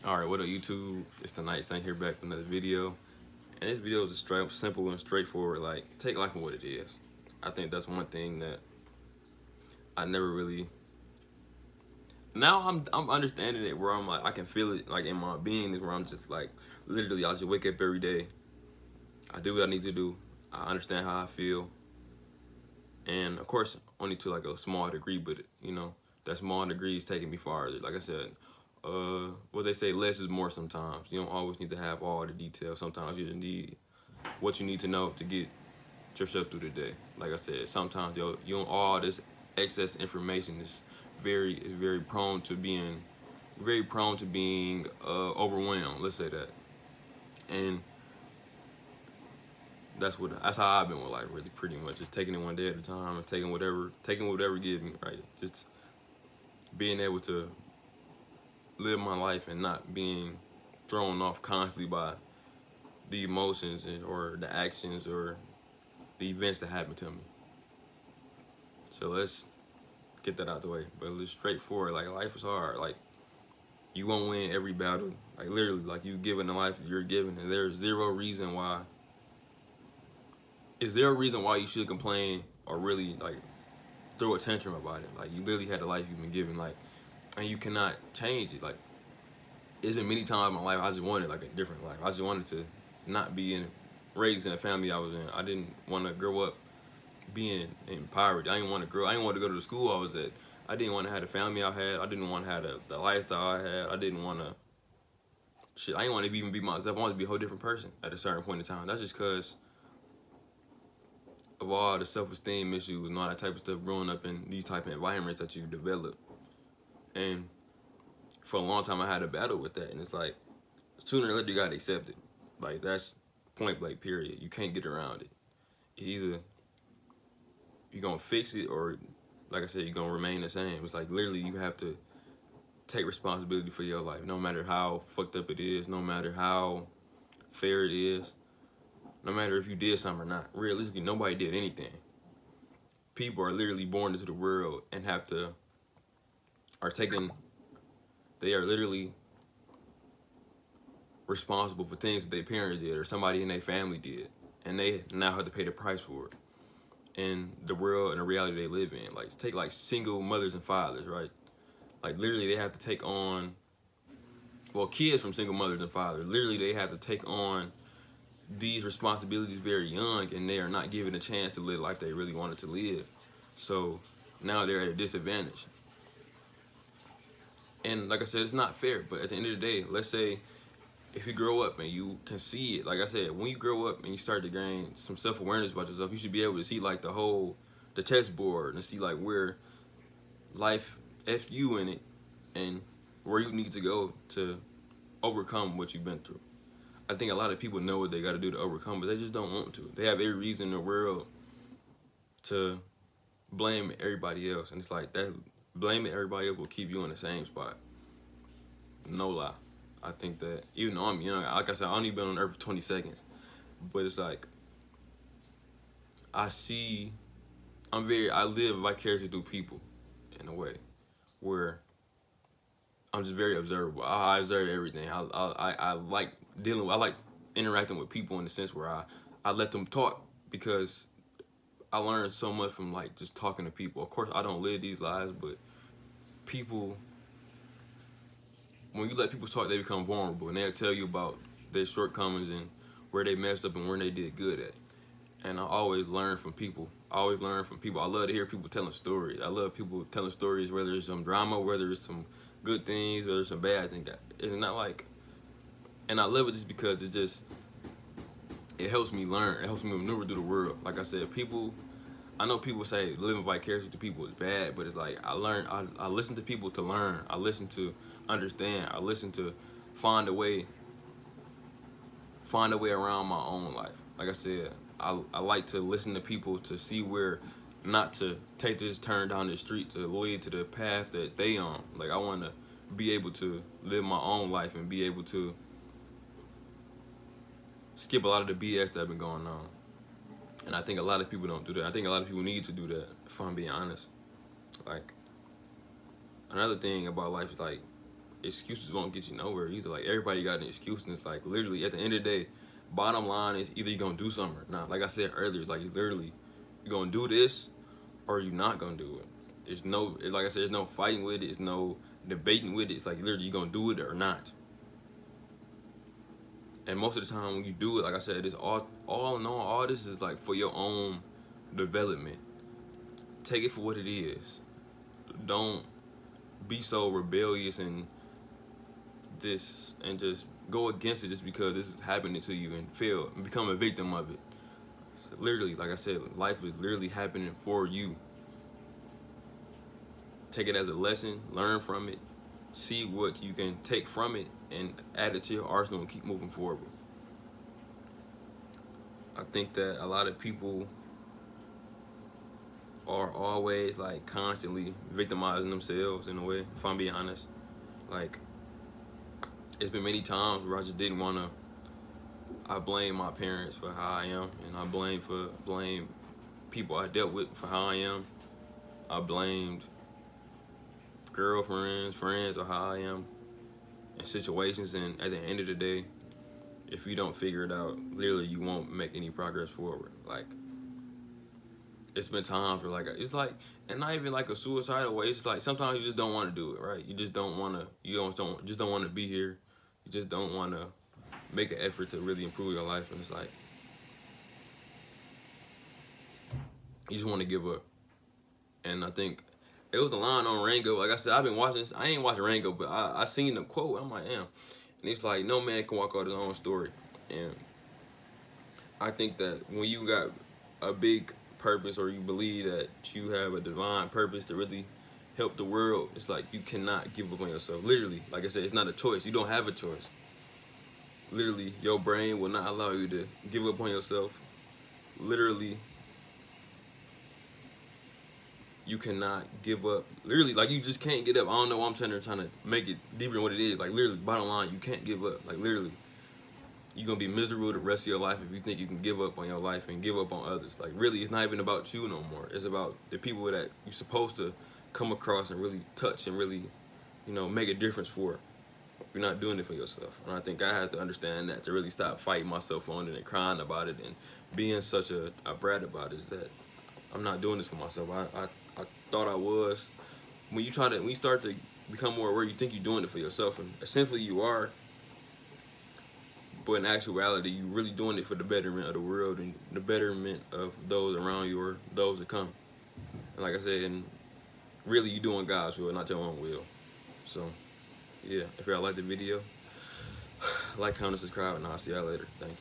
Alright, what up YouTube? It's the Night Saint here back with another video. And this video is just straight simple and straightforward, like take life for what it is. I think that's one thing that I never really now I'm understanding it where I'm like I can feel it like in my being is where I'm just like literally I just wake up every day. I do what I need to do. I understand how I feel. And of course only to like a small degree, but that small degree is taking me farther. Like I said, what they say, less is more sometimes. You don't always need to have all the details. Sometimes you just need what you need to know to get yourself through the day. Like I said, sometimes you don't all this excess information is very prone to being overwhelmed. Let's say that, and that's how I've been with life. Really, pretty much just taking it one day at a time and taking whatever gives me. Right, just being able to live my life and not being thrown off constantly by the emotions or the actions or the events that happen to me. So let's get that out the way. But it's straightforward. Like life is hard. Like you won't win every battle. Like literally, like you given the life you're given, and there's zero reason why. Is there a reason why you should complain or really like throw a tantrum about it? Like you literally had the life you've been given, like, and you cannot change it. Like it's been many times in my life I just wanted like a different life. I just wanted to not be raised in a family I was in. I didn't want to grow up being in poverty. I didn't want to go to the school I was at. I didn't want to have the family I had. I didn't want to have the lifestyle I had. I didn't want to I didn't want to even be myself. I wanted to be a whole different person at a certain point in time. That's just because of all the self-esteem issues and all that type of stuff growing up in these type of environments that you develop. And for a long time I had a battle with that, and it's like sooner or later you gotta accept it. Like that's point blank period. You can't get around it. Either you're gonna fix it or, like I said, you're gonna remain the same. It's like literally you have to take responsibility for your life, no matter how fucked up it is, no matter how fair it is, no matter if you did something or not. Realistically, nobody did anything. People are literally born into the world and they are literally responsible for things that their parents did or somebody in their family did, and they now have to pay the price for it in the world and the reality they live in. Like take like single mothers and fathers, right? Like literally they have to take on, well, kids from single mothers and fathers, literally they have to take on these responsibilities very young, and they are not given a chance to live life they really wanted to live. So now they're at a disadvantage. And like I said, it's not fair, but at the end of the day, let's say if you grow up and you can see it, like I said, when you grow up and you start to gain some self-awareness about yourself, you should be able to see like the chessboard and see like where life F you in it and where you need to go to overcome what you've been through. I think a lot of people know what they got to do to overcome, but they just don't want to. They have every reason in the world to blame everybody else, and it's like that blaming everybody else will keep you in the same spot. No lie. I think that even though I'm young, like I said, I only been on earth for 20 seconds, but it's like I live vicariously through people in a way where I'm just very observable. I observe everything. I like I like interacting with people in the sense where I let them talk because I learned so much from like just talking to people. Of course, I don't live these lives, but people, when you let people talk, they become vulnerable and they'll tell you about their shortcomings and where they messed up and where they did good at. And I always learn from people. I always learn from people. I love to hear people telling stories. I love people telling stories, whether it's some drama, whether it's some good things, whether it's some bad things. It's not like, and I love it just because it helps me learn. It helps me maneuver through the world. Like I said, I know people say living vicariously to people is bad, but it's like I listen to people to learn. I listen to understand. I listen to find a way around my own life. Like I said, I like to listen to people to see where not to take this turn down the street to lead to the path that they on. Like I want to be able to live my own life and be able to skip a lot of the BS that been going on. And I think a lot of people don't do that. I think a lot of people need to do that, if I'm being honest. Like, another thing about life is like, excuses won't get you nowhere either. Like, everybody got an excuse, and it's like, literally, at the end of the day, bottom line is either you're gonna do something or not. Like I said earlier, like, it's literally, you're gonna do this or you're not gonna do it. There's no, like I said, there's no fighting with it. There's no debating with it. It's like, literally, you're gonna do it or not. And most of the time when you do it, like I said, it's all in all this is like for your own development. Take it for what it is. Don't be so rebellious and just go against it just because this is happening to you and fail and become a victim of it. So literally, like I said, life is literally happening for you. Take it as a lesson, learn from it, see what you can take from it, and add it to your arsenal and keep moving forward. I think that a lot of people are always like constantly victimizing themselves in a way, if I'm being honest. Like, it's been many times where I just didn't want to, I blame my parents for how I am, and I blame people I dealt with for how I am. I blamed girlfriends, friends, or how I am in situations, and at the end of the day, if you don't figure it out, literally you won't make any progress forward. Like, it's been times where, like, it's like, and not even like a suicidal way, it's like sometimes you just don't want to do it, right? You just don't want to, just don't want to be here. You just don't want to make an effort to really improve your life, and it's like, you just want to give up. And I think it was a line on Rango. Like I said, I've been watching, I ain't watching Rango, but I seen the quote. I'm like, damn. And it's like, no man can walk out his own story. And I think that when you got a big purpose, or you believe that you have a divine purpose to really help the world, it's like you cannot give up on yourself. Literally, like I said, it's not a choice. You don't have a choice. Literally, your brain will not allow you to give up on yourself. Literally, you cannot give up. Literally, like, you just can't get up. I don't know why I'm trying to make it deeper than what it is. Like, literally, bottom line, you can't give up. Like, literally, you're going to be miserable the rest of your life if you think you can give up on your life and give up on others. Like, really, it's not even about you no more. It's about the people that you're supposed to come across and really touch and really, make a difference for. You're not doing it for yourself. And I think I had to understand that to really stop fighting myself on it and crying about it and being such a brat about it, is that I'm not doing this for myself. I thought I was. When you start to become more aware, you think you're doing it for yourself, and essentially you are. But in actuality, you're really doing it for the betterment of the world and the betterment of those around you or those that come. And like I said, and really you're doing God's will, not your own will. So, yeah, if y'all like the video, like, comment, subscribe, and I'll see y'all later. Thank you.